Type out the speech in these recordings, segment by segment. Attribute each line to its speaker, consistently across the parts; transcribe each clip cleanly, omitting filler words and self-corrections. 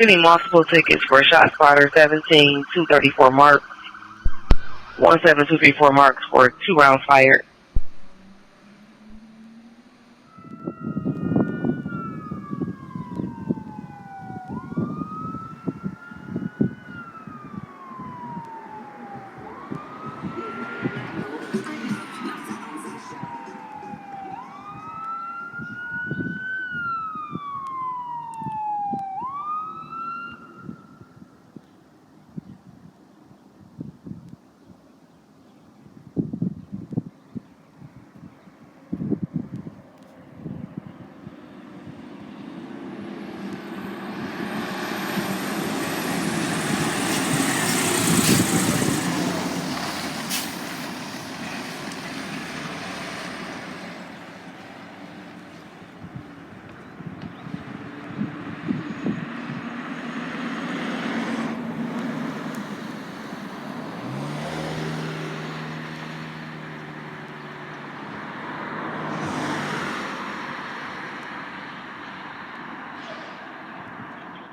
Speaker 1: Getting multiple tickets for shot spotter 17-234 mark, 17234 marks for 2 rounds fired.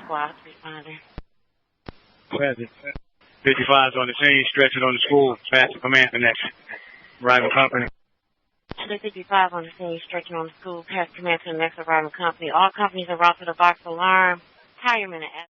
Speaker 1: Squad responder.
Speaker 2: Present. 55's on the scene, stretching on the school, past the command the next arriving company.
Speaker 1: 55 on the scene, stretching on the school, past command to the next arriving company. All companies are route to the box alarm. Hireman